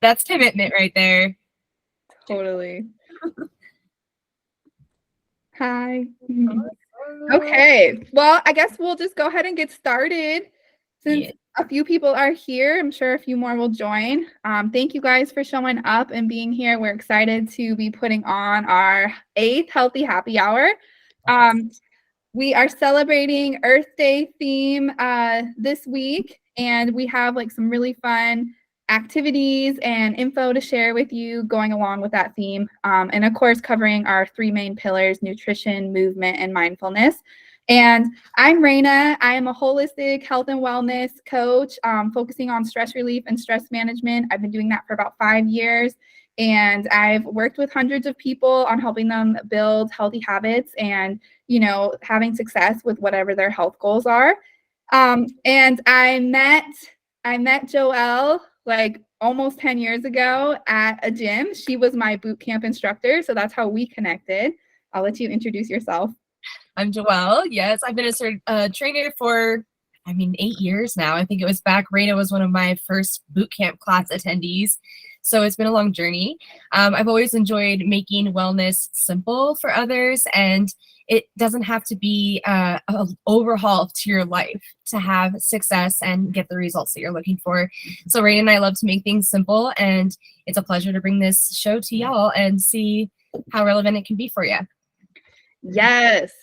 That's commitment right there. Totally. Hi. Okay. Well, I guess we'll just go ahead and get started. Since a few people are here, I'm sure a few more will join. Thank you guys for showing up and being here. We're excited to be putting on our 8th Healthy Happy Hour. We are celebrating Earth Day theme this week, and we have like some really fun activities and info to share with you going along with that theme. And of course, covering our 3 main pillars: nutrition, movement, and mindfulness. And I'm Raina. I am a holistic health and wellness coach, focusing on stress relief and stress management. I've been doing that for about 5 years. And I've worked with hundreds of people on helping them build healthy habits and, you know, having success with whatever their health goals are. And I met Joelle like almost 10 years ago at a gym. She was my boot camp instructor, so that's how we connected. I'll let you introduce yourself. I'm Joelle. Yes, I've been a trainer for, 8 years now. I think it was back. Raina was one of my first boot camp class attendees. So it's been a long journey. I've always enjoyed making wellness simple for others, and it doesn't have to be an overhaul to your life to have success and get the results that you're looking for. So Raina and I love to make things simple, and it's a pleasure to bring this show to y'all and see how relevant it can be for you. Yes.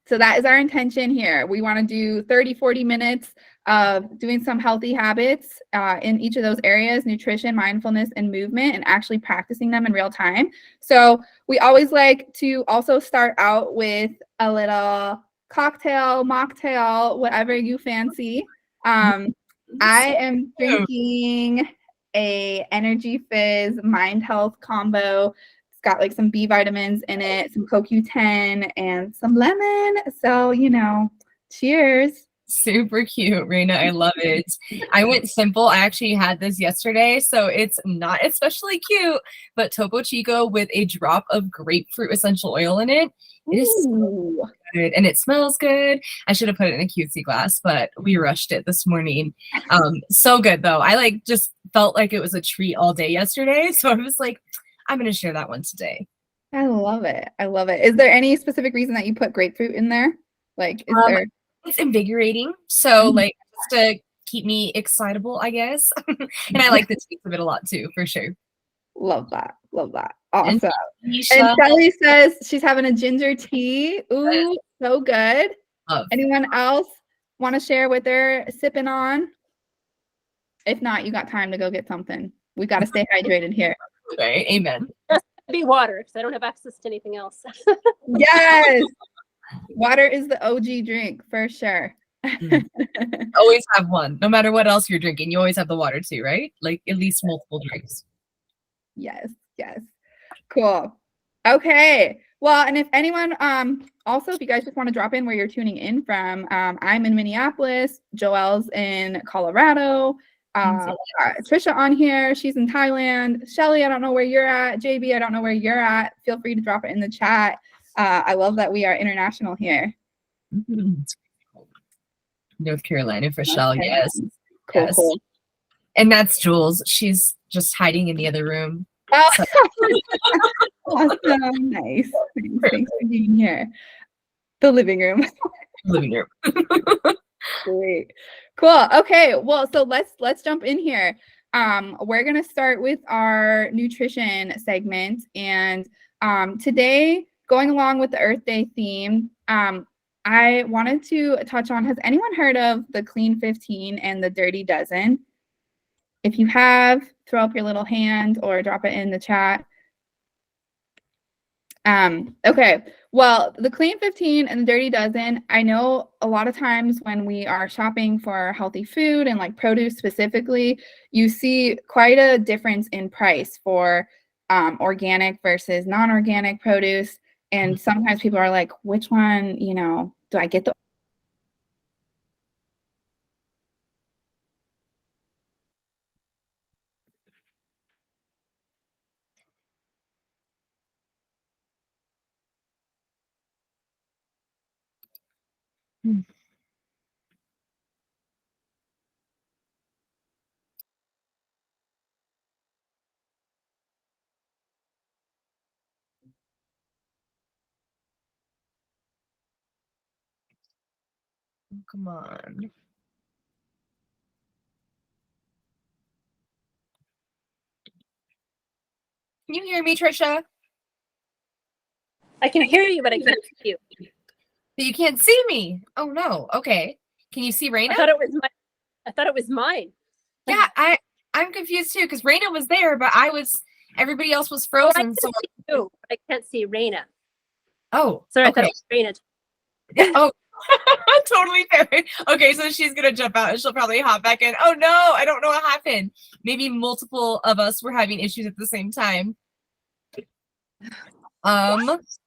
So that is our intention here. We want to do 30, 40 minutes of doing some healthy habits in each of those areas: nutrition, mindfulness, and movement, and actually practicing them in real time. So we always like to also start out with a little cocktail, mocktail, whatever you fancy. I am drinking a Energy Fizz Mind Health combo. Got like some B vitamins in it, some CoQ10, and some lemon. So, you know, cheers. Super cute, Raina. I love it. I went simple. I actually had this yesterday, so it's not especially cute, but Topo Chico with a drop of grapefruit essential oil in it. It is so good, and it smells good. I should have put it in a cutesy glass, but we rushed it this morning. So good though. I just felt like it was a treat all day yesterday, so I was like, I'm going to share that one today. I love it. I love it. Is there any specific reason that you put grapefruit in there? Like, is there? It's invigorating. So, just to keep me excitable, I guess. And I like the taste of it a lot too, for sure. Love that. Love that. Awesome. And Nisha, Shelly says she's having a ginger tea. Ooh, so good. love. Anyone else want to share what they're sipping on? If not, you got time to go get something. We got to stay hydrated here. Right. Amen. Be water because I don't have access to anything else. Yes. Water is the OG drink for sure. Always have one. No matter what else you're drinking, you always have the water too, right? Like at least multiple drinks. Yes. Yes. Cool. Okay. Well, and if anyone, also, if you guys just want to drop in where you're tuning in from, I'm in Minneapolis. Joelle's in Colorado. Trisha on here. She's in Thailand. Shelly, I don't know where you're at. JB, I don't know where you're at. Feel free to drop it in the chat. I love that we are international here. North Carolina for Shell, yes. Cool, yes. cool. And that's Jules. She's just hiding in the other room. Oh. So. Awesome. Nice. Thanks for being here. The living room. Living room. Great. Cool. Okay. Well, so let's jump in here. We're gonna start with our nutrition segment, and today, going along with the Earth Day theme, I wanted to touch on, has anyone heard of the Clean 15 and the Dirty Dozen? If you have, throw up your little hand or drop it in the chat. Okay, well, the Clean 15 and the Dirty Dozen, I know a lot of times when we are shopping for healthy food and like produce specifically, you see quite a difference in price for organic versus non-organic produce. And sometimes people are like, which one, you know, do I get the Come on. Can you hear me, Trisha? I can hear you, but I can't see you. But you can't see me. Oh no. Okay. Can you see Raina? I thought it was mine. Yeah, I'm confused too because Raina was there, but everybody else was Oh, I frozen. can So see you, but I can't see Raina. oh, Sorry, I okay. thought it was Raina. Yeah. Oh, totally fair. Okay, so she's gonna jump out and she'll probably hop back in. Oh no, I don't know what happened. Maybe multiple of us were having issues at the same time. Let's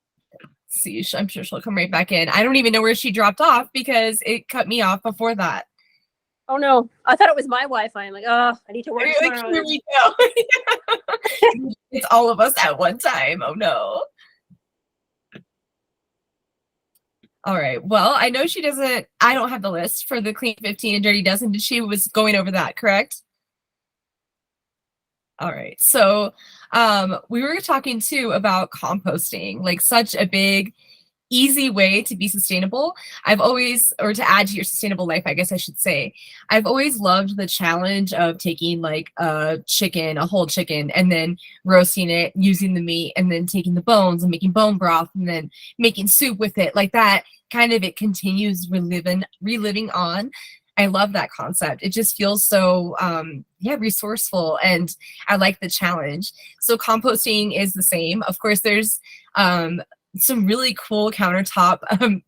see, I'm sure she'll come right back in. I don't even know where she dropped off because it cut me off before that. Oh no, I thought it was my Wi-Fi. I'm like, oh, I need to work tomorrow. Here we go. It's all of us at one time. Oh no. All right. Well, I know I don't have the list for the Clean 15 and Dirty Dozen. She was going over that, correct? All right. So we were talking too about composting, like such a big, easy way to be sustainable. Or to add to your sustainable life, I guess I should say. I've always loved the challenge of taking like a whole chicken, and then roasting it, using the meat, and then taking the bones and making bone broth, and then making soup with it. Like that, kind of it continues reliving on. I love that concept. It just feels so resourceful, and I like the challenge. So composting is the same. Of course, there's some really cool countertop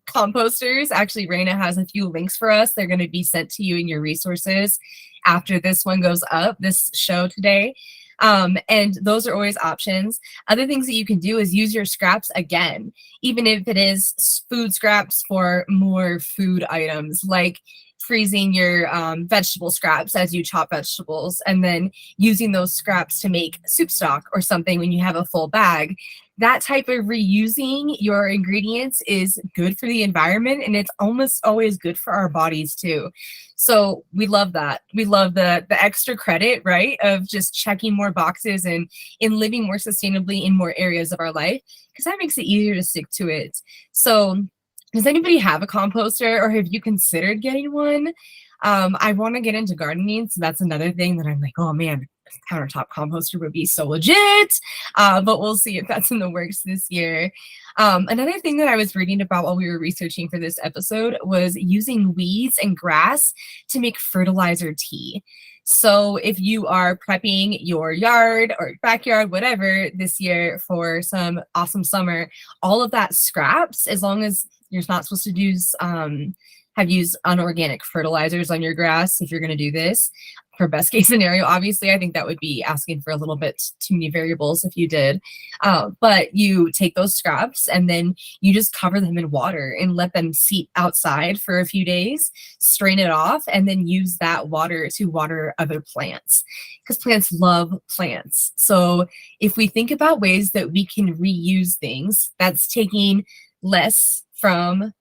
composters. Actually, Raina has a few links for us. They're going to be sent to you in your resources after this one goes up, this show today. And those are always options. Other things that you can do is use your scraps again, even if it is food scraps for more food items, like freezing your vegetable scraps as you chop vegetables, and then using those scraps to make soup stock or something when you have a full bag. That type of reusing your ingredients is good for the environment, and it's almost always good for our bodies too. So we love that. We love the extra credit, right, of just checking more boxes and in living more sustainably in more areas of our life, because that makes it easier to stick to it. So does anybody have a composter, or have you considered getting one? I want to get into gardening, so that's another thing that I'm like, oh man, countertop composter would be so legit. But we'll see if that's in the works this year. Another thing that I was reading about while we were researching for this episode was using weeds and grass to make fertilizer tea. So if you are prepping your yard or backyard, whatever, this year for some awesome summer, all of that scraps, as long as you're not supposed to have used unorganic fertilizers on your grass if you're going to do this. For best case scenario, obviously, I think that would be asking for a little bit too many variables if you did. But you take those scraps and then you just cover them in water and let them seep outside for a few days, strain it off, and then use that water to water other plants, because plants love plants. So if we think about ways that we can reuse things, that's taking less from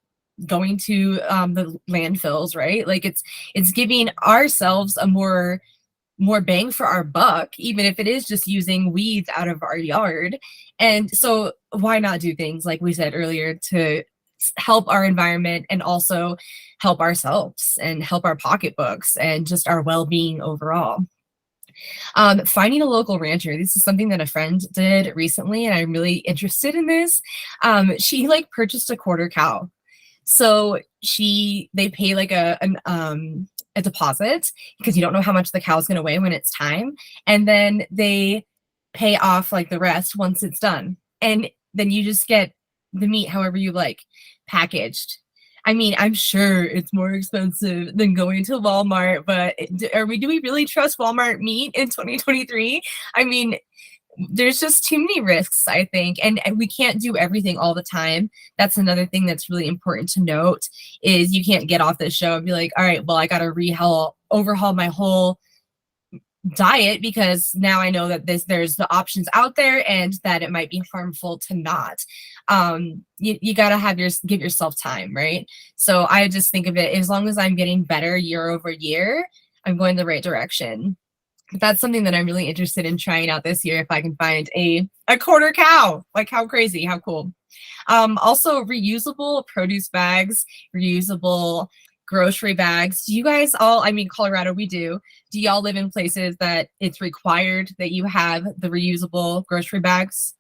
going to the landfills, right? Like it's giving ourselves a more bang for our buck, even if it is just using weeds out of our yard. And so why not do things like we said earlier to help our environment and also help ourselves and help our pocketbooks and just our well-being overall. Finding a local rancher. This is something that a friend did recently, and I'm really interested in this. She like purchased a quarter cow. So they pay like a deposit, because you don't know how much the cow's going to weigh when it's time. And then they pay off like the rest once it's done. And then you just get the meat however you like, packaged. I mean, I'm sure it's more expensive than going to Walmart, but do we really trust Walmart meat in 2023? I mean, there's just too many risks, I think, and we can't do everything all the time. That's another thing that's really important to note, is you can't get off this show and be like, all right, well, I got to overhaul my whole diet because now I know that there's the options out there and that it might be harmful to not. You got to give yourself time, right? So I just think of it, as long as I'm getting better year over year, I'm going the right direction. That's something that I'm really interested in trying out this year, if I can find a quarter cow. Like, how crazy, how cool. Also reusable produce bags, reusable grocery bags. Do you guys all, I mean, Colorado, we do. Do y'all live in places that it's required that you have the reusable grocery bags?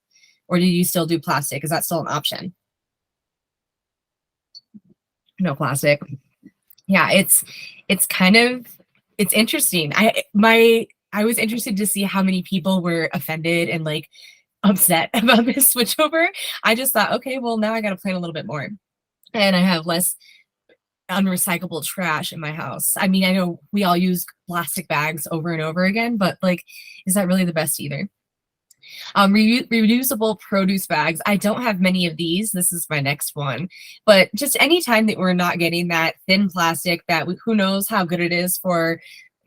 Or do you still do plastic? Is that still an option? No plastic. Yeah, it's kind of, it's interesting. I was interested to see how many people were offended and like upset about this switchover. I just thought, okay, well now I got to plan a little bit more, and I have less unrecyclable trash in my house. I mean, I know we all use plastic bags over and over again, but like, is that really the best either? Reusable produce bags. I don't have many of these. This is my next one. But just anytime that we're not getting that thin plastic that who knows how good it is for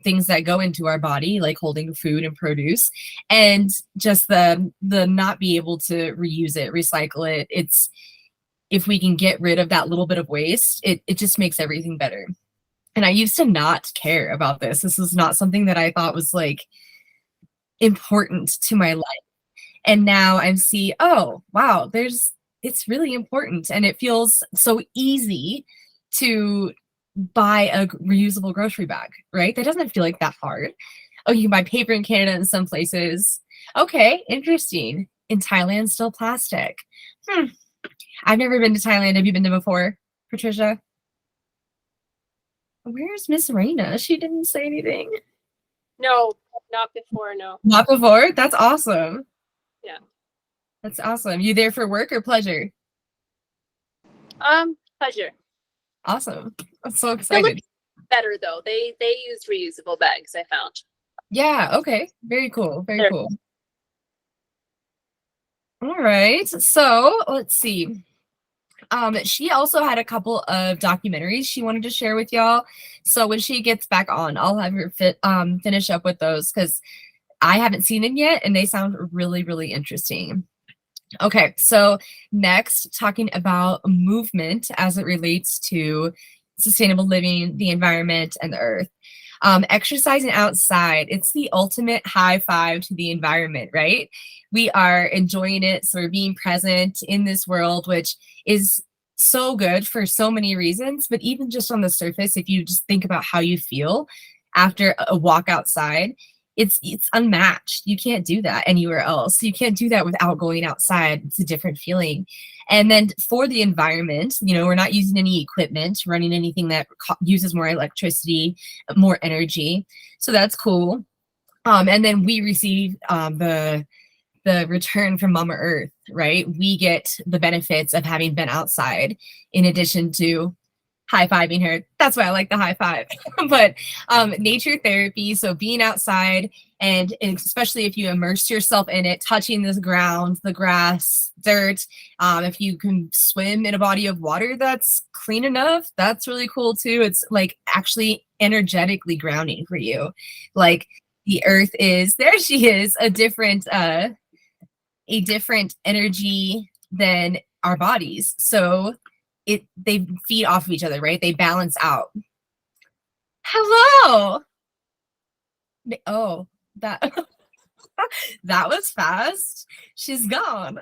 things that go into our body, like holding food and produce, and just the not be able to reuse it, recycle it. It's, if we can get rid of that little bit of waste, it just makes everything better. And I used to not care about this. This was not something that I thought was like important to my life. And now I see, oh, wow, it's really important. And it feels so easy to buy a reusable grocery bag, right? That doesn't feel like that hard. Oh, you can buy paper in Canada in some places. Okay, interesting. In Thailand, still plastic. I've never been to Thailand. Have you been to before, Patricia? Where's Miss Raina? She didn't say anything. No, not before. No. Not before? That's awesome. Yeah. That's awesome. You there for work or pleasure? Pleasure. Awesome. I'm so excited. Better though. They use reusable bags, I found. Yeah, okay. Very cool. Very cool. All right. So let's see. She also had a couple of documentaries she wanted to share with y'all. So when she gets back on, I'll have her finish up with those because I haven't seen them yet and they sound really, really interesting. Okay, so next, talking about movement as it relates to sustainable living, the environment, and the earth. Exercising outside, it's the ultimate high five to the environment, right? We are enjoying it, sort of being present in this world, which is so good for so many reasons. But even just on the surface, if you just think about how you feel after a walk outside, it's unmatched. You can't do that anywhere else. You can't do that without going outside. It's a different feeling. And then for the environment, you know, we're not using any equipment, running anything that uses more electricity, more energy. So that's cool. And then we receive the return from Mama Earth, right? We get the benefits of having been outside in addition to high-fiving her. That's why I like the high five. But nature therapy, so being outside, and especially if you immerse yourself in it, touching the ground, the grass, dirt, if you can swim in a body of water that's clean enough, that's really cool too. It's like actually energetically grounding for you. Like the earth is, there she is, a different energy than our bodies. So they feed off of each other, right? They balance out. Hello. Oh, that that was fast. She's gone.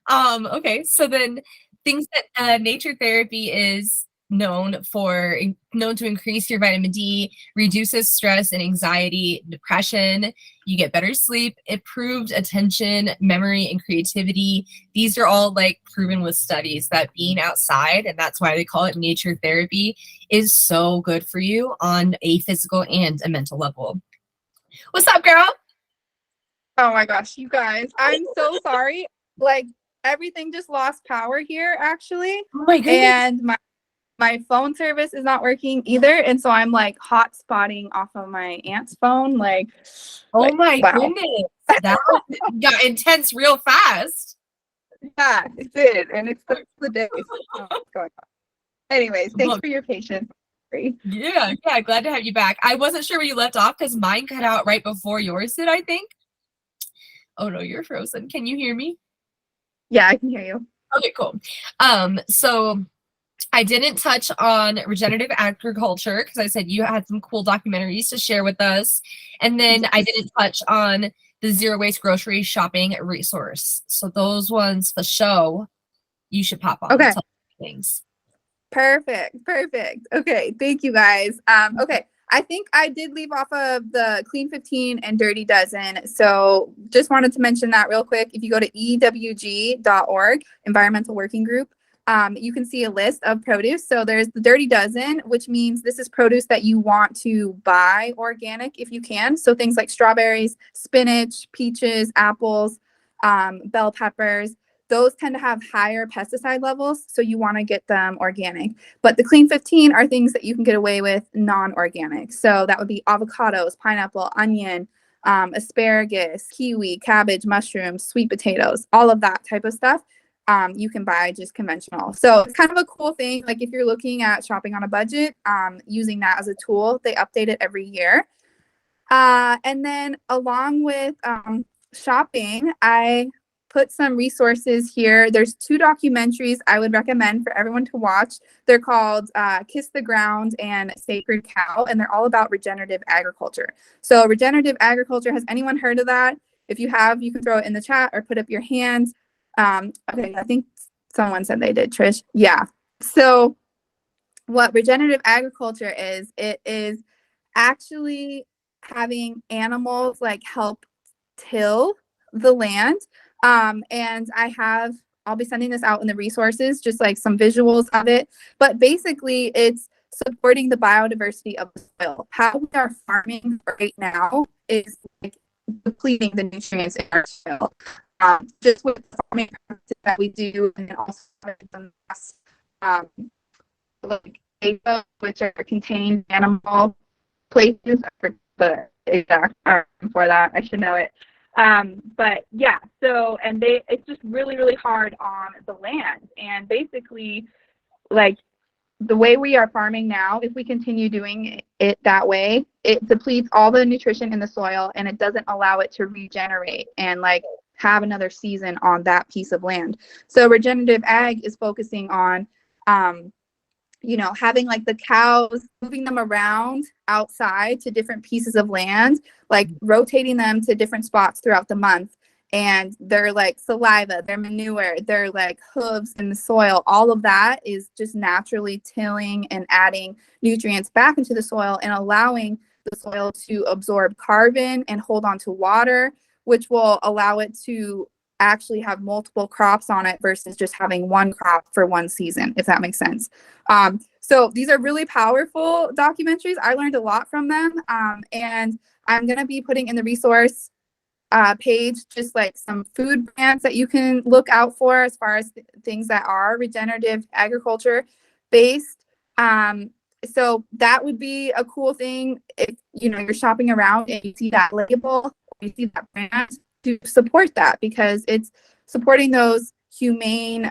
Okay, so then things that nature therapy is known to increase your vitamin D, reduces stress and anxiety, depression. You get better sleep, improved attention, memory, and creativity. These are all like proven with studies that being outside, and that's why they call it nature therapy, is so good for you on a physical and a mental level. What's up, girl? Oh my gosh, you guys, I'm so sorry. Like everything just lost power here actually. Oh my goodness. And my phone service is not working either. And so I'm like hotspotting off of my aunt's phone. Oh my wow. goodness. That got intense real fast. Yeah, it did. And it's the day. So what's going on? Anyways, thanks for your patience. Yeah, glad to have you back. I wasn't sure where you left off because mine cut out right before yours did, I think. Oh no, you're frozen. Can you hear me? Yeah, I can hear you. Okay, cool. So I didn't touch on regenerative agriculture because I said you had some cool documentaries to share with us. And then I didn't touch on the zero waste grocery shopping resource. So those ones for show, you should pop on. Okay. Things. Perfect. Okay, thank you guys. Okay, I think I did leave off of the Clean 15 and Dirty Dozen. So just wanted to mention that real quick. If you go to ewg.org, Environmental Working Group, you can see a list of produce. So there's the Dirty Dozen, which means this is produce that you want to buy organic if you can. So things like strawberries, spinach, peaches, apples, bell peppers. Those tend to have higher pesticide levels, so you want to get them organic. But the Clean 15 are things that you can get away with non-organic. So that would be avocados, pineapple, onion, asparagus, kiwi, cabbage, mushrooms, sweet potatoes, all of that type of stuff. You can buy just conventional. So it's kind of a cool thing. Like if you're looking at shopping on a budget, using that as a tool, they update it every year. And then along with shopping, I put some resources here. There's 2 documentaries I would recommend for everyone to watch. They're called Kiss the Ground and Sacred Cow, and they're all about regenerative agriculture. So regenerative agriculture, has anyone heard of that? If you have, you can throw it in the chat or put up your hands. Okay, I think someone said they did, Trish. Yeah. So what regenerative agriculture is, it is actually having animals like help till the land. And I'll be sending this out in the resources, just like some visuals of it. But basically, it's supporting the biodiversity of the soil. How we are farming right now is like depleting the nutrients in our soil. Just with the farming practices that we do, and then also some like APA, which are contained animal places. I forget the exact term for that. I should know it. But yeah, so, and it's just really, really hard on the land. And basically, like the way we are farming now, if we continue doing it that way, it depletes all the nutrition in the soil and it doesn't allow it to regenerate and like have another season on that piece of land. So regenerative ag is focusing on, having like the cows, moving them around outside to different pieces of land, like rotating them to different spots throughout the month. And their like saliva, their manure, their like hooves in the soil, all of that is just naturally tilling and adding nutrients back into the soil and allowing the soil to absorb carbon and hold on to water, which will allow it to actually have multiple crops on it versus just having one crop for one season, if that makes sense. So these are really powerful documentaries. I learned a lot from them. And I'm going to be putting in the resource page just like some food brands that you can look out for as far as things that are regenerative agriculture based. So that would be a cool thing if you're shopping around and you see that label, or you see that brand, to support that, because it's supporting those humane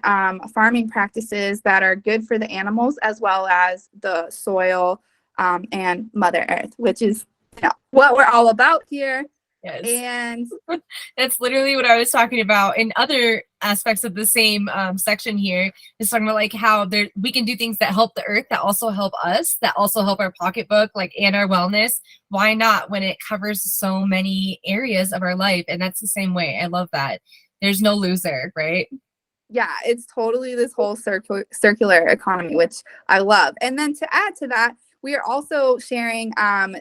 farming practices that are good for the animals as well as the soil and Mother Earth, which is what we're all about here. Yes. And that's literally what I was talking about in other aspects of the same section here. Is talking about like how we can do things that help the earth, that also help us, that also help our pocketbook, like, and our wellness. Why not, when it covers so many areas of our life? And that's the same way. I love that. There's no loser, right? Yeah, it's totally this whole circular economy, which I love. And then to add to that, we are also sharing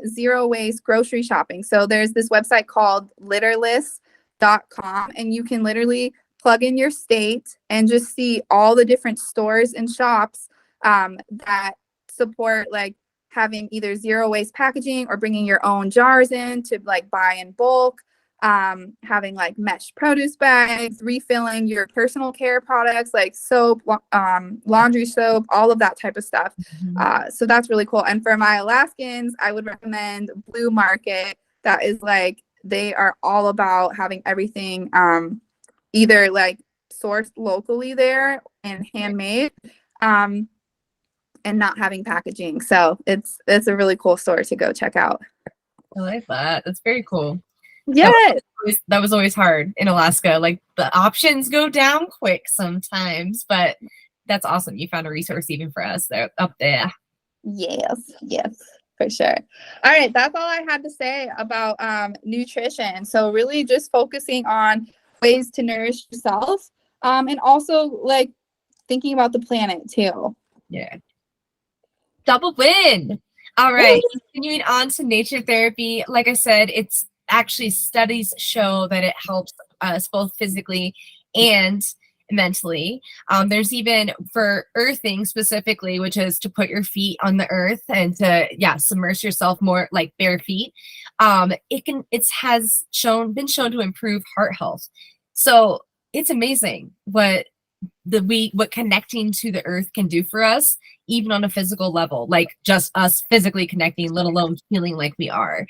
zero waste grocery shopping. So there's this website called litterless.com, and you can literally plug in your state and just see all the different stores and shops that support like having either zero waste packaging or bringing your own jars in to like buy in bulk. Having like mesh produce bags, refilling your personal care products like soap, laundry soap, all of that type of stuff. So that's really cool. And for my Alaskans, I would recommend Blue Market. That is like, they are all about having everything either like sourced locally there and handmade and not having packaging. So it's a really cool store to go check out. I like that. That's very cool. Yes. That was always hard in Alaska. Like the options go down quick sometimes, but that's awesome. You found a resource even for us there up there. Yes, for sure. All right, that's all I had to say about nutrition. So really just focusing on ways to nourish yourself and also like thinking about the planet too. Yeah. Double win. All right. Continuing on to nature therapy. Like I said, it's actually studies show that it helps us both physically and mentally. There's even for earthing specifically, which is to put your feet on the earth and to submerge yourself more like bare feet. Been shown to improve heart health. So it's amazing what connecting to the earth can do for us, even on a physical level, like just us physically connecting, let alone feeling like we are.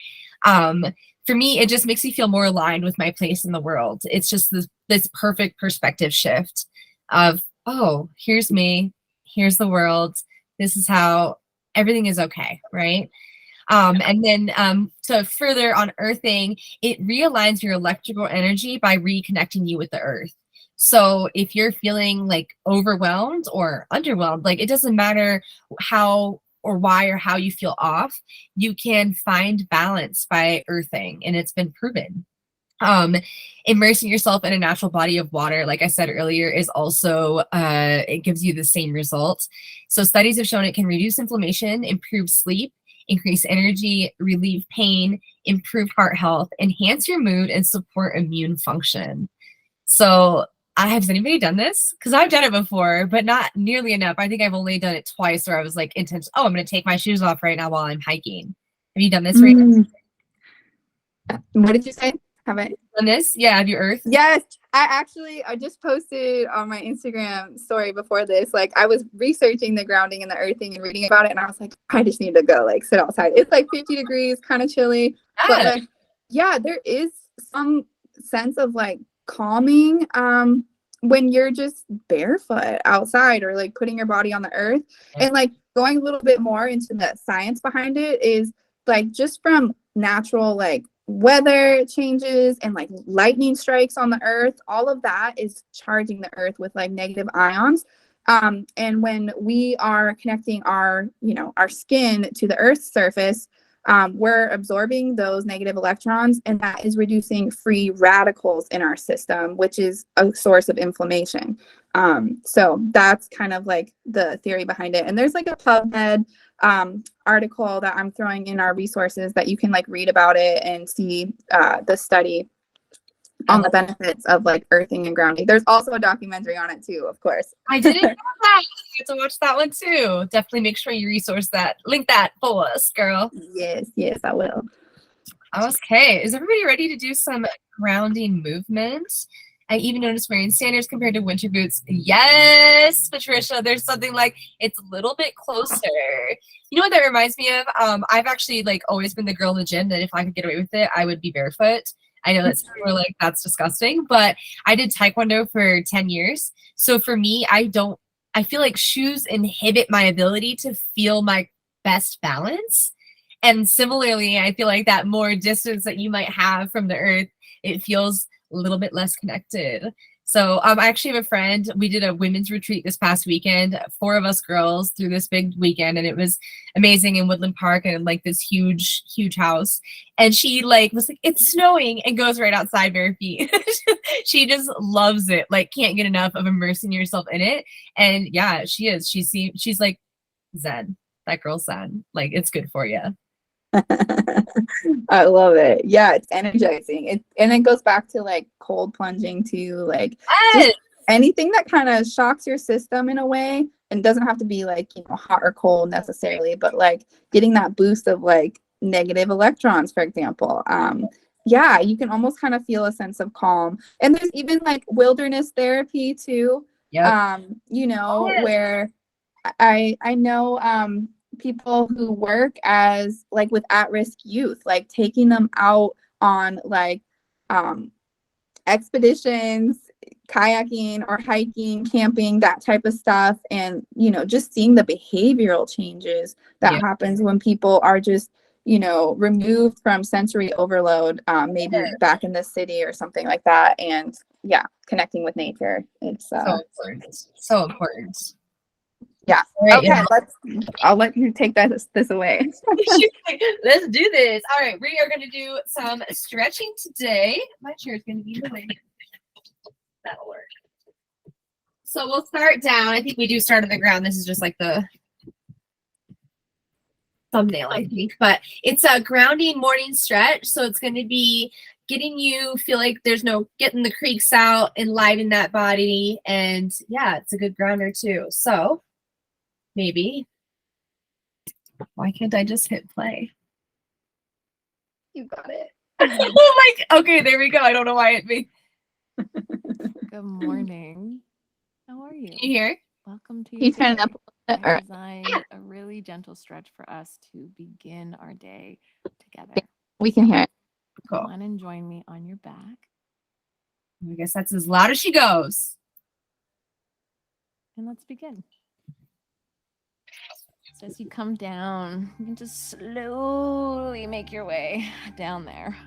For me, it just makes me feel more aligned with my place in the world. It's just this perfect perspective shift of, oh, here's me, here's the world, this is how everything is okay, right? And then to further on earthing, it realigns your electrical energy by reconnecting you with the earth. So if you're feeling like overwhelmed or underwhelmed, like it doesn't matter how or why or how you feel off, you can find balance by earthing, and it's been proven. Immersing yourself in a natural body of water, like I said earlier, is also it gives you the same results. So studies have shown it can reduce inflammation, improve sleep, increase energy, relieve pain, improve heart health, enhance your mood, and support immune function. So has anybody done this? Because I've done it before, but not nearly enough. I think I've only done it twice where I was like intense. Oh, I'm going to take my shoes off right now while I'm hiking. Have you done this, Raina? What did you say? Have I done this? Yeah, have you earthed? Yes, I just posted on my Instagram story before this. Like I was researching the grounding and the earthing and reading about it, and I was like, I just need to go like sit outside. It's like 50 degrees, kind of chilly, but like, yeah, there is some sense of like calming when you're just barefoot outside or like putting your body on the earth. And like going a little bit more into the science behind it is like just from natural like weather changes and like lightning strikes on the earth, all of that is charging the earth with like negative ions. And when we are connecting our skin to the earth's surface, we're absorbing those negative electrons, and that is reducing free radicals in our system, which is a source of inflammation. So that's kind of like the theory behind it. And there's like a PubMed article that I'm throwing in our resources that you can like read about it and see the study on the benefits of like earthing and grounding. There's also a documentary on it too, of course. I didn't know that. I have to watch that one too. Definitely make sure you link that for us, girl. Yes, I will. Okay, is everybody ready to do some grounding movement? I even noticed wearing sandals compared to winter boots. Yes, Patricia, there's something like it's a little bit closer. You know what that reminds me of? I've actually like always been the girl in the gym that if I could get away with it, I would be barefoot. I know that's people are like, that's disgusting, but I did Taekwondo for 10 years. So for me, I feel like shoes inhibit my ability to feel my best balance. And similarly, I feel like that more distance that you might have from the earth, it feels a little bit less connected. So I actually have a friend. We did a women's retreat this past weekend, 4 of us girls through this big weekend, and it was amazing in Woodland Park and like this huge house. And she like was like, it's snowing, and goes right outside bare feet. She just loves it, like can't get enough of immersing yourself in it. And yeah, she is. She's like zen. That girl's zen. Like it's good for you. I love it. Yeah, it's energizing. And it goes back to like cold plunging to like just anything that kind of shocks your system in a way, and doesn't have to be like, hot or cold necessarily, but like getting that boost of like negative electrons, for example. Yeah, you can almost kind of feel a sense of calm. And there's even like wilderness therapy too. Yep. Where I know people who work as like with at-risk youth, like taking them out on like expeditions, kayaking or hiking, camping, that type of stuff, and just seeing the behavioral changes that happens when people are just removed from sensory overload, maybe back in the city or something like that, and connecting with nature. It's so important. Yeah. Right, okay. I'll let you take this away. Let's do this. All right. We are going to do some stretching today. My chair is going to be in the way. That'll work. So we'll start down. I think we do start on the ground. This is just like the thumbnail, I think. But it's a grounding morning stretch. So it's going to be getting you feel like there's no getting the creaks out, enliven that body. And yeah, it's a good grounder too. So maybe, why can't I just hit play? You got it. Oh my, okay, there we go. I don't know why it made. Good morning. How are you? Can you hear? Welcome to Can your you turn it day. up a little bit? I designed a really gentle stretch for us to begin our day together. We can hear it. Cool. Come on and join me on your back. I guess that's as loud as she goes. And let's begin. So as you come down, you can just slowly make your way down there.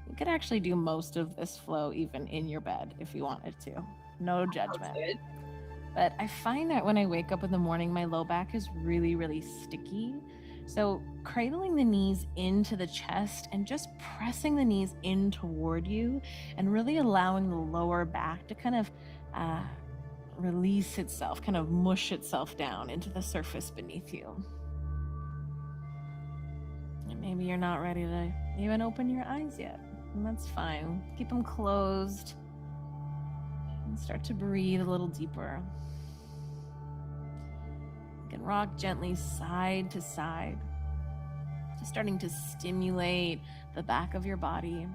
You could actually do most of this flow even in your bed if you wanted to. No judgment. Good. But I find that when I wake up in the morning, my low back is really, really sticky. So cradling the knees into the chest and just pressing the knees in toward you and really allowing the lower back to kind of release itself, kind of mush itself down into the surface beneath you. And maybe you're not ready to even open your eyes yet, and that's fine. Keep them closed and start to breathe a little deeper. You can rock gently side to side, just starting to stimulate the back of your body,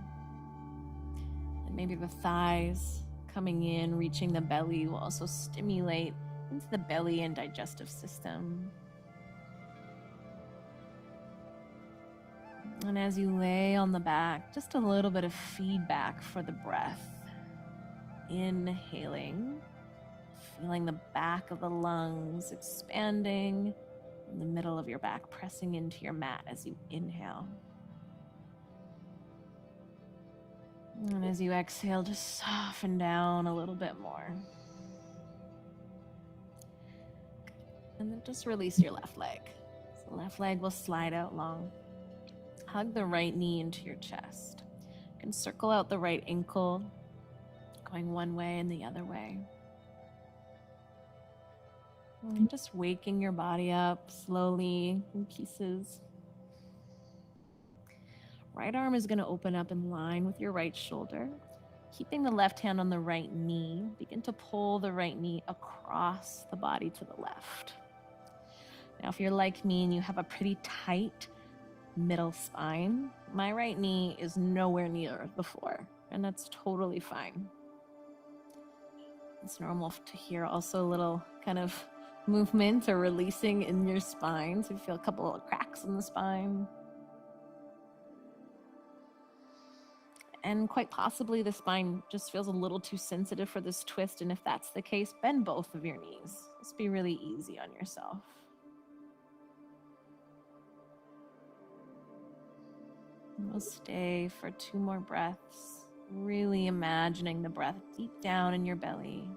and maybe the thighs coming in, reaching the belly will also stimulate into the belly and digestive system. And as you lay on the back, just a little bit of feedback for the breath. Inhaling, feeling the back of the lungs expanding, and the middle of your back pressing into your mat as you inhale. And as you exhale, just soften down a little bit more. And then just release your left leg. So the left leg will slide out long. Hug the right knee into your chest. You can circle out the right ankle, going one way and the other way. And just waking your body up slowly in pieces. Right arm is going to open up in line with your right shoulder. Keeping the left hand on the right knee, begin to pull the right knee across the body to the left. Now, if you're like me and you have a pretty tight middle spine, my right knee is nowhere near the floor, and that's totally fine. It's normal to hear also a little kind of movement or releasing in your spine, so you feel a couple of cracks in the spine. And quite possibly the spine just feels a little too sensitive for this twist. And if that's the case, bend both of your knees. Just be really easy on yourself. And we'll stay for 2 more breaths, really imagining the breath deep down in your belly.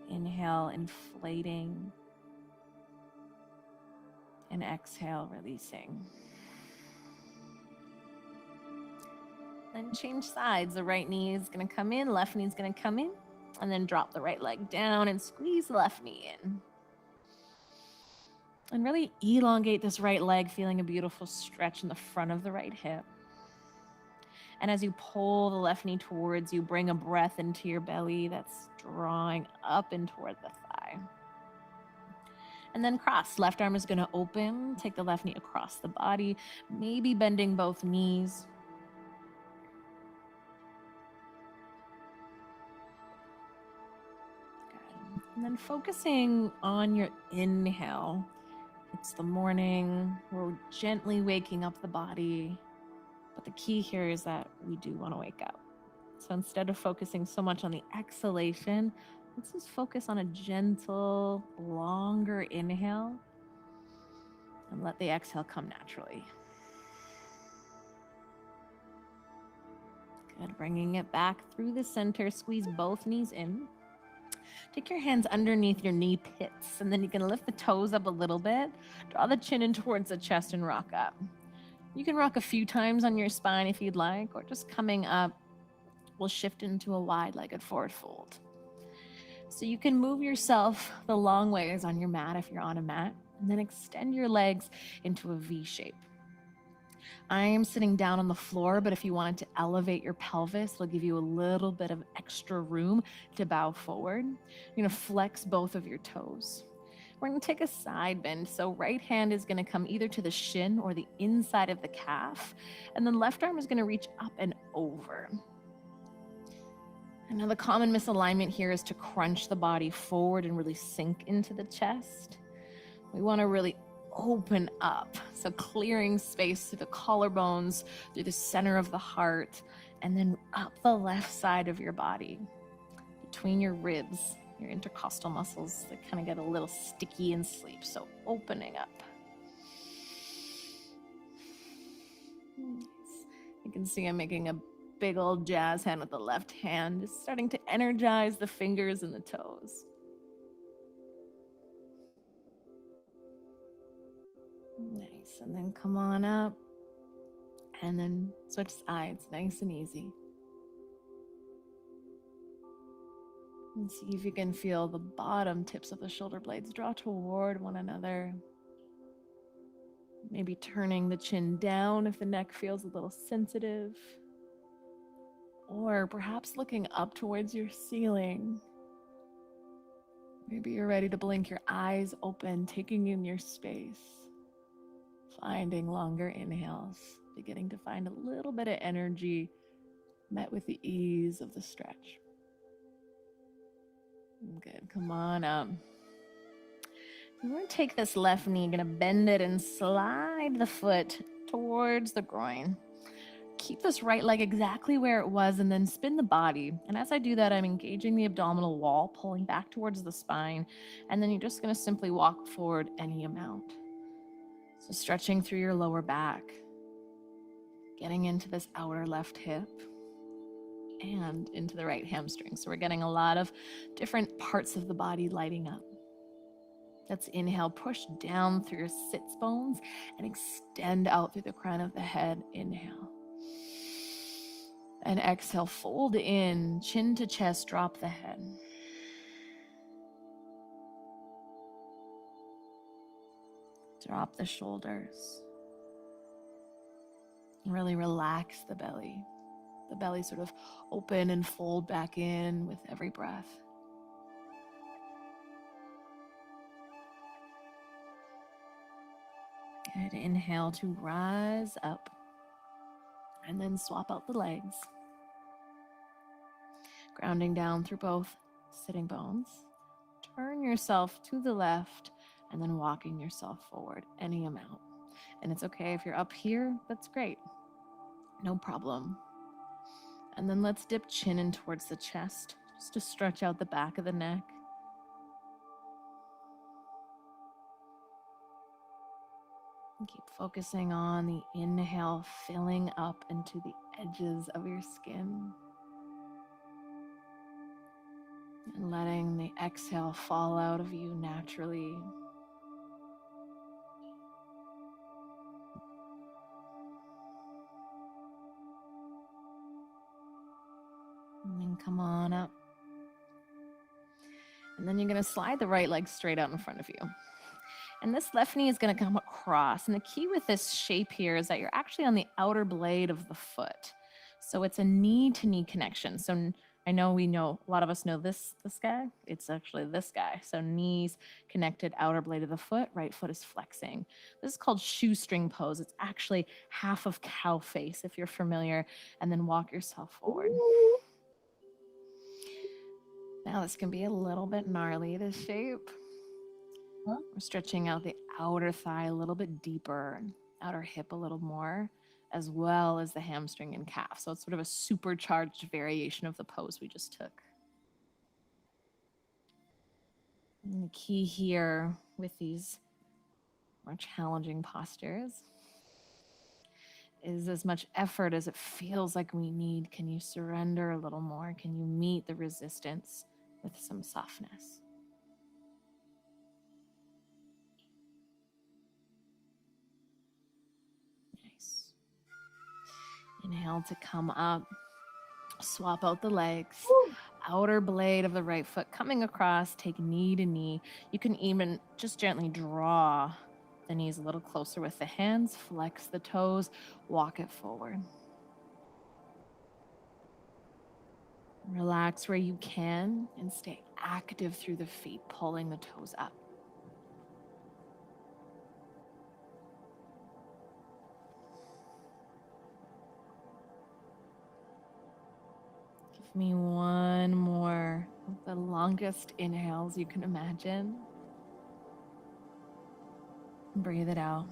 Inhale, inflating. And exhale, releasing. Then change sides. The right knee is going to come in, left knee is going to come in, and then drop the right leg down and squeeze the left knee in. And really elongate this right leg, feeling a beautiful stretch in the front of the right hip. And as you pull the left knee towards you, bring a breath into your belly that's drawing up and toward the thigh. And then cross. Left arm is going to open. Take the left knee across the body, maybe bending both knees. And then focusing on your inhale. It's the morning. We're gently waking up the body. But the key here is that we do want to wake up. So instead of focusing so much on the exhalation, let's just focus on a gentle, longer inhale and let the exhale come naturally. Good. Bringing it back through the center. Squeeze both knees in. Take your hands underneath your knee pits, and then you can lift the toes up a little bit. Draw the chin in towards the chest and rock up. You can rock a few times on your spine if you'd like, or just coming up, we'll shift into a wide-legged forward fold. So you can move yourself the long ways on your mat if you're on a mat. And then extend your legs into a V shape. I am sitting down on the floor, but if you wanted to elevate your pelvis, it'll give you a little bit of extra room to bow forward. You're going to flex both of your toes. We're going to take a side bend. So right hand is going to come either to the shin or the inside of the calf. And then left arm is going to reach up and over. And now the common misalignment here is to crunch the body forward and really sink into the chest. We want to really open up. So clearing space through the collarbones, through the center of the heart, and then up the left side of your body, between your ribs, your intercostal muscles that kind of get a little sticky in sleep. So opening up. You can see I'm making a big old jazz hand with the left hand, just starting to energize the fingers and the toes. Nice, and then come on up, and then switch sides, nice and easy. And see if you can feel the bottom tips of the shoulder blades draw toward one another. Maybe turning the chin down if the neck feels a little sensitive. Or perhaps looking up towards your ceiling. Maybe you're ready to blink your eyes open, taking in your space. Finding longer inhales, beginning to find a little bit of energy met with the ease of the stretch. Good, come on up. We're going to take this left knee, going to bend it and slide the foot towards the groin. Keep this right leg exactly where it was and then spin the body. And as I do that, I'm engaging the abdominal wall, pulling back towards the spine. And then you're just going to simply walk forward any amount. So stretching through your lower back, getting into this outer left hip and into the right hamstring. So we're getting a lot of different parts of the body lighting up. Let's inhale, push down through your sits bones and extend out through the crown of the head. Inhale. And exhale, fold in, chin to chest, drop the head. Drop the shoulders. Really relax the belly. The belly sort of open and fold back in with every breath. Good. Inhale to rise up. And then swap out the legs. Grounding down through both sitting bones. Turn yourself to the left and then walking yourself forward any amount. And it's okay if you're up here, that's great. No problem. And then let's dip chin in towards the chest, just to stretch out the back of the neck. And keep focusing on the inhale, filling up into the edges of your skin. And letting the exhale fall out of you naturally. And then come on up. And then you're going to slide the right leg straight out in front of you. And this left knee is going to come across. And the key with this shape here is that you're actually on the outer blade of the foot. So it's a knee-to-knee connection. So I know a lot of us know this guy. It's actually this guy. So knees connected, outer blade of the foot, right foot is flexing. This is called shoestring pose. It's actually half of cow face, if you're familiar, and then walk yourself forward. Now this can be a little bit gnarly, this shape. We're stretching out the outer thigh a little bit deeper, outer hip a little more, as well as the hamstring and calf. So it's sort of a supercharged variation of the pose we just took. And the key here with these more challenging postures is as much effort as it feels like we need. Can you surrender a little more? Can you meet the resistance with some softness? Nice. Inhale to come up. Swap out the legs. Outer blade of the right foot coming across, take knee to knee. You can even just gently draw the knees a little closer with the hands, flex the toes, walk it forward. Relax where you can and stay active through the feet, pulling the toes up. Give me one more of the longest inhales you can imagine. Breathe it out.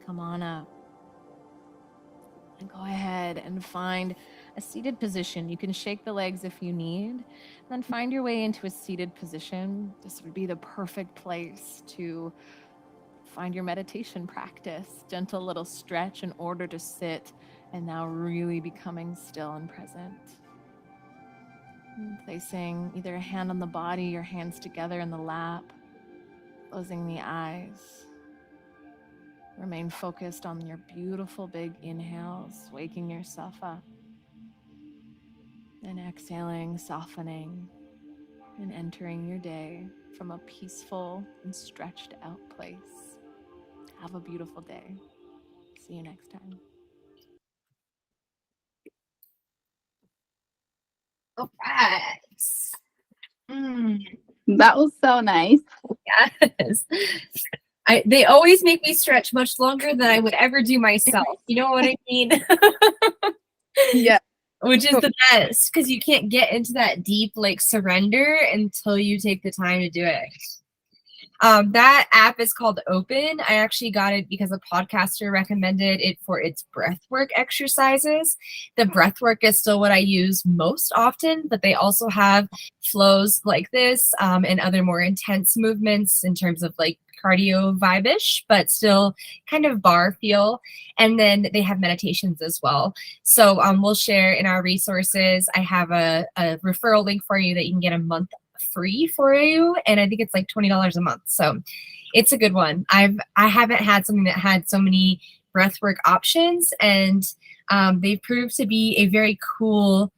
Come on up. And go ahead and find a seated position. You can shake the legs if you need, and then find your way into a seated position. This would be the perfect place to find your meditation practice. Gentle little stretch in order to sit and now really becoming still and present. And placing either a hand on the body or hands together in the lap, closing the eyes. Remain focused on your beautiful big inhales, waking yourself up. And exhaling, softening, and entering your day from a peaceful and stretched out place. Have a beautiful day. See you next time. All right. That was so nice. Yes. They always make me stretch much longer than I would ever do myself. You know what I mean? Yeah. Which is the best, because you can't get into that deep like surrender until you take the time to do it. That app is called Open. I actually got it because a podcaster recommended it for its breathwork exercises. The breathwork is still what I use most often, but they also have flows like this and other more intense movements in terms of like cardio vibe-ish, but still kind of bar feel. And then they have meditations as well. So we'll share in our resources. I have a referral link for you that you can get a month free for you, and I think it's like $20 a month, so it's a good one. I haven't had something that had so many breathwork options, and they proved to be a very cool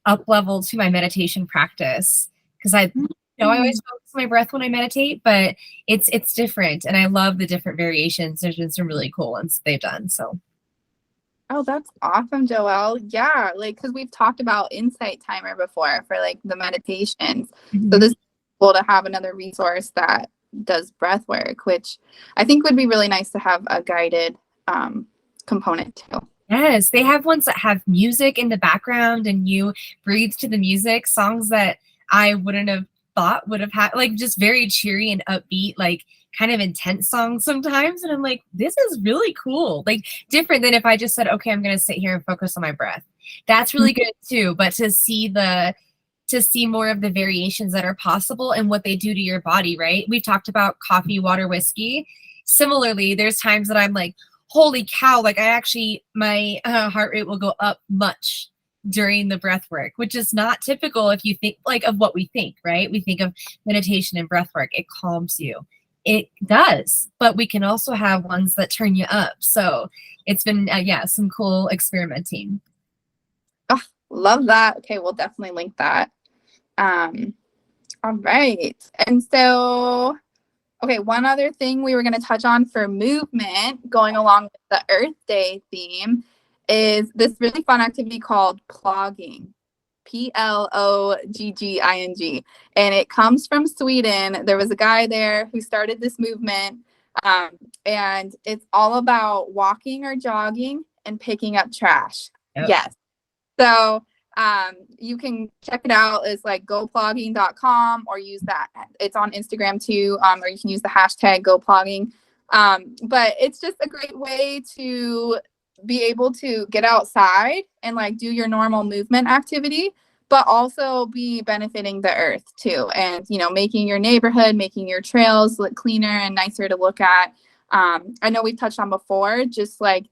up level to my meditation practice, because I always focus on my breath when I meditate, but it's different, and I love the different variations. There's been some really cool ones they've done. So Oh, that's awesome, Joelle. Yeah, like, because we've talked about Insight Timer before for like the meditations. So this is cool to have another resource that does breath work, which I think would be really nice to have a guided component too. Yes, they have ones that have music in the background and you breathe to the music, songs that I wouldn't have thought would have had, like just very cheery and upbeat, like kind of intense songs sometimes. And I'm like, this is really cool. Like different than if I just said, okay, I'm going to sit here and focus on my breath. That's really good too. But to see more of the variations that are possible and what they do to your body, right? We've talked about coffee, water, whiskey. Similarly, there's times that I'm like, holy cow, like my heart rate will go up much during the breath work, which is not typical if you think like of what we think, right? We think of meditation and breath work. It calms you. It does, but we can also have ones that turn you up. So it's been, some cool experimenting. Oh, love that. Okay, we'll definitely link that. All right. And so, okay, one other thing we were going to touch on for movement, going along with the Earth Day theme, is this really fun activity called plogging. Plogging. And it comes from Sweden. There was a guy there who started this movement. And it's all about walking or jogging and picking up trash. Yep. Yes. So you can check it out. It's like goplogging.com, or use that. It's on Instagram too. Or you can use the hashtag goplogging. But it's just a great way to be able to get outside and like do your normal movement activity, but also be benefiting the earth too. And, making your neighborhood, making your trails look cleaner and nicer to look at. I know we've touched on before, just like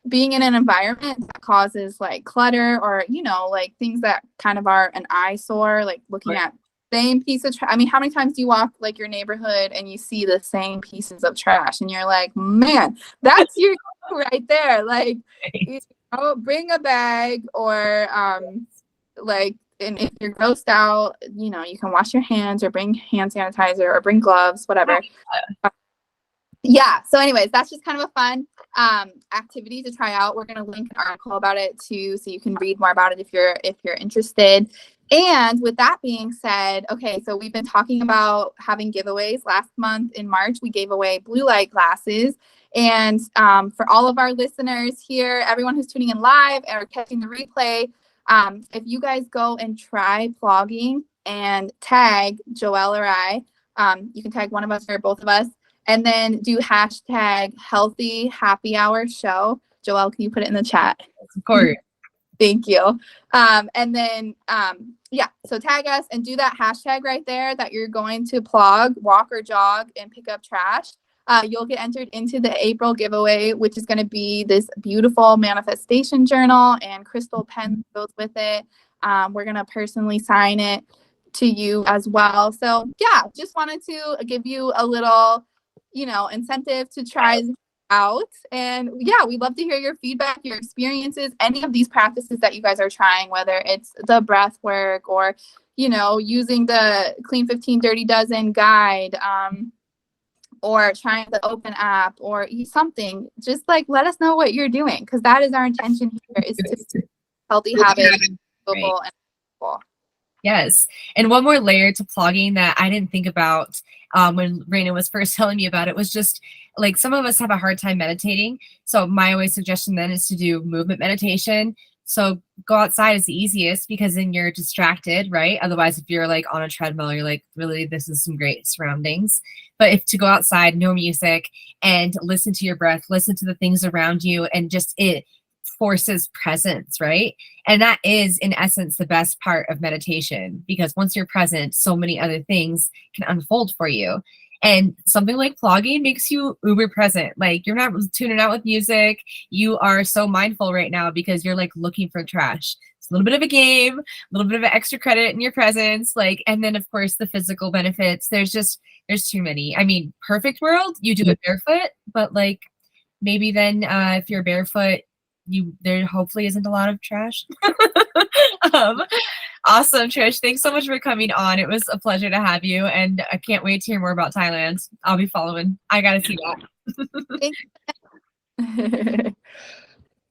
being in an environment that causes like clutter or, like things that kind of are an eyesore, like looking at same piece of trash. I mean, how many times do you walk like your neighborhood and you see the same pieces of trash and you're like, man, that's your right there. Like, you know, bring a bag, or like, and if you're grossed out, you know, you can wash your hands or bring hand sanitizer or bring gloves, whatever. Yeah. So anyways, that's just kind of a fun activity to try out. We're going to link an article about it too, so you can read more about it if you're interested. And with that being said, okay, so we've been talking about having giveaways. Last month in March, we gave away blue light glasses. And for all of our listeners here, everyone who's tuning in live or catching the replay, if you guys go and try plogging and tag Joelle or I, you can tag one of us or both of us, and then do hashtag healthy happy hour show. Joelle, can you put it in the chat? Of course. Thank you. And then, yeah, so tag us and do that hashtag right there that you're going to plog, walk or jog, and pick up trash. You'll get entered into the April giveaway, which is going to be this beautiful manifestation journal, and crystal pen goes with it. We're going to personally sign it to you as well. So yeah, just wanted to give you a little, you know, incentive to try out. And yeah, we'd love to hear your feedback, your experiences, any of these practices that you guys are trying, whether it's the breath work or, you know, using the Clean 15 Dirty Dozen guide, or trying the open app or something. Just like, let us know what you're doing, because that is our intention here, is to healthy habits, doable and cool. Yes. And one more layer to plogging that I didn't think about when Raina was first telling me about it was just like, some of us have a hard time meditating. So my always suggestion then is to do movement meditation. So go outside is the easiest, because then you're distracted, right? Otherwise, if you're like on a treadmill, you're like, really, this is some great surroundings. But if to go outside, no music, and listen to your breath, listen to the things around you, and just it forces presence, right? And that is in essence the best part of meditation, because once you're present, so many other things can unfold for you. And something like plogging makes you uber present. Like, you're not tuning out with music. You are so mindful right now because you're like looking for trash. It's a little bit of a game, a little bit of an extra credit in your presence. Like, and then of course the physical benefits. There's too many. I mean, perfect world, you do it barefoot, but like maybe then if you're barefoot, there hopefully isn't a lot of trash. Awesome, Trish. Thanks so much for coming on. It was a pleasure to have you, and I can't wait to hear more about Thailand. I'll be following. I gotta see that.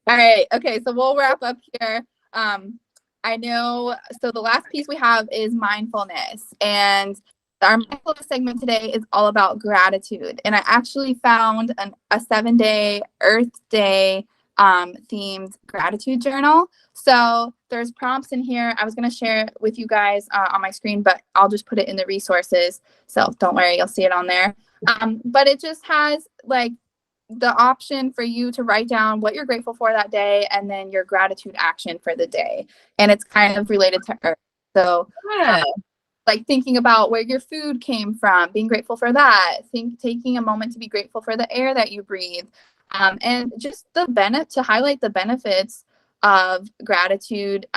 All right. Okay. So we'll wrap up here. I know. So the last piece we have is mindfulness, and our mindfulness segment today is all about gratitude. And I actually found a 7-day Earth Day themed gratitude journal. So there's prompts in here. I was going to share it with you guys on my screen, but I'll just put it in the resources. So don't worry, you'll see it on there. But it just has like the option for you to write down what you're grateful for that day, and then your gratitude action for the day. And it's kind of related to Earth. So like thinking about where your food came from, being grateful for that, taking a moment to be grateful for the air that you breathe. And just to highlight the benefits of gratitude.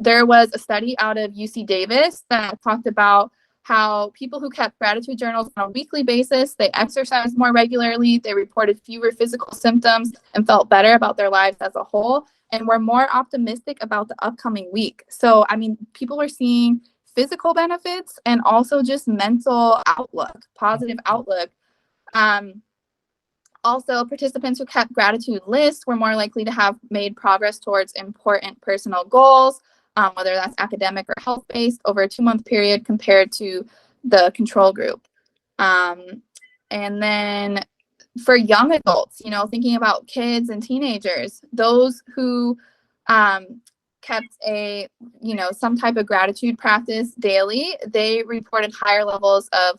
There was a study out of UC Davis that talked about how people who kept gratitude journals on a weekly basis, they exercised more regularly, they reported fewer physical symptoms and felt better about their lives as a whole, and were more optimistic about the upcoming week. So, I mean, people are seeing physical benefits and also just mental outlook, positive outlook. Also, participants who kept gratitude lists were more likely to have made progress towards important personal goals, whether that's academic or health-based, over a 2-month period compared to the control group. And then for young adults, thinking about kids and teenagers, those who kept some type of gratitude practice daily, they reported higher levels of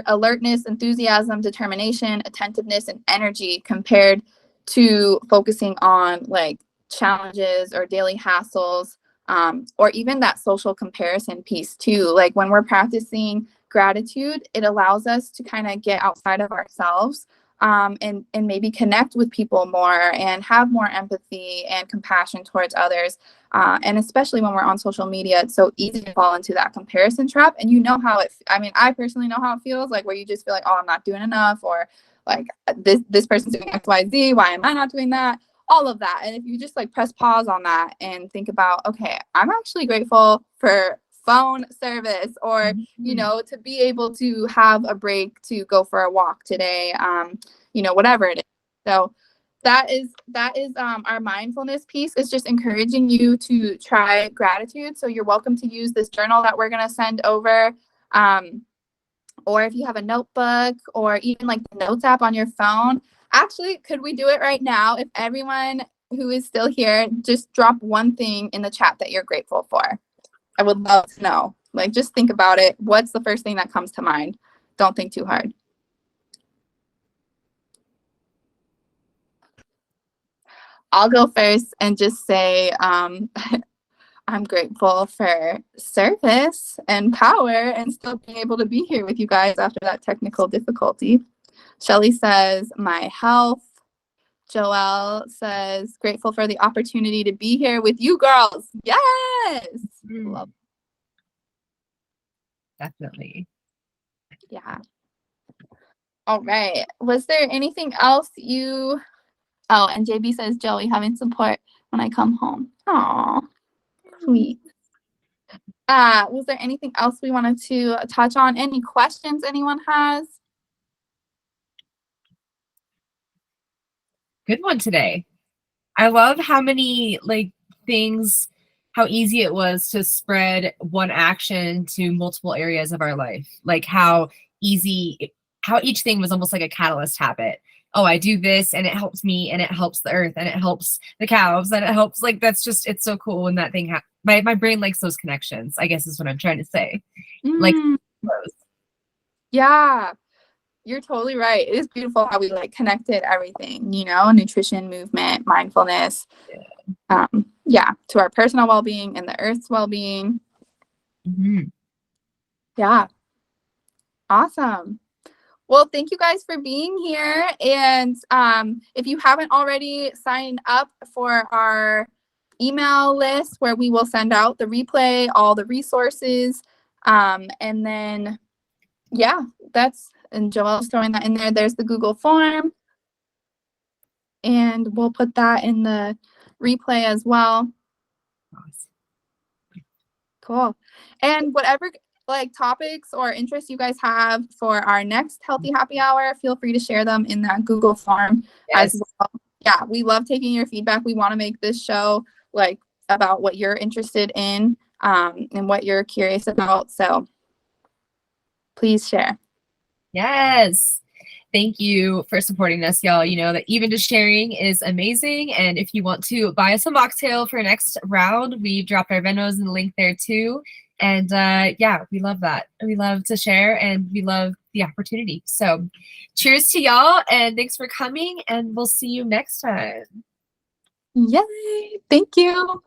alertness, enthusiasm, determination, attentiveness, and energy compared to focusing on like challenges or daily hassles, or even that social comparison piece too. Like when we're practicing gratitude, it allows us to kind of get outside of ourselves, and maybe connect with people more and have more empathy and compassion towards others. And especially when we're on social media, it's so easy to fall into that comparison trap. And I personally know how it feels, like where you just feel like, oh, I'm not doing enough, or like this person's doing XYZ, why am I not doing that? All of that. And if you just like press pause on that and think about, okay, I'm actually grateful for phone service, or you know, to be able to have a break to go for a walk today, you know, whatever it is. So that is our mindfulness piece, is just encouraging you to try gratitude. So you're welcome to use this journal that we're going to send over, or if you have a notebook or even like the notes app on your phone. Actually, could we do it right now? If everyone who is still here, just drop one thing in the chat that you're grateful for. I would love to know. Like, just think about it. What's the first thing that comes to mind? Don't think too hard. I'll go first and just say I'm grateful for service and power and still being able to be here with you guys after that technical difficulty. Shelly says my health. Joelle says grateful for the opportunity to be here with you girls. Yes. Love. Definitely. Yeah. All right. Was there anything else you... Oh, and JB says, Joey, having support when I come home. Aw, sweet. Was there anything else we wanted to touch on? Any questions anyone has? Good one today. I love how many like things, how easy it was to spread one action to multiple areas of our life. Like how easy, how each thing was almost like a catalyst habit. Oh, I do this and it helps me and it helps the earth and it helps the cows and it helps, like, that's just, it's so cool when that thing my brain likes those connections, I guess is what I'm trying to say. Like those. Yeah, you're totally right. It is beautiful how we like connected everything, you know, nutrition, movement, mindfulness, yeah, to our personal well-being and the earth's well-being. Yeah. Awesome. Well, thank you guys for being here. And if you haven't already signed up for our email list where we will send out the replay, all the resources, and then, yeah, and Joelle's throwing that in there. There's the Google form. And we'll put that in the replay as well. Cool. And whatever like topics or interests you guys have for our next healthy happy hour, feel free to share them in that Google form as well. Yeah, we love taking your feedback. We want to make this show like about what you're interested in, and what you're curious about. So please share. Yes. Thank you for supporting us, y'all. You know that even just sharing is amazing. And if you want to buy us a mocktail for next round, we dropped our Venmos in the link there too. And yeah, we love that. We love to share and we love the opportunity. So cheers to y'all and thanks for coming and we'll see you next time. Yay. Thank you.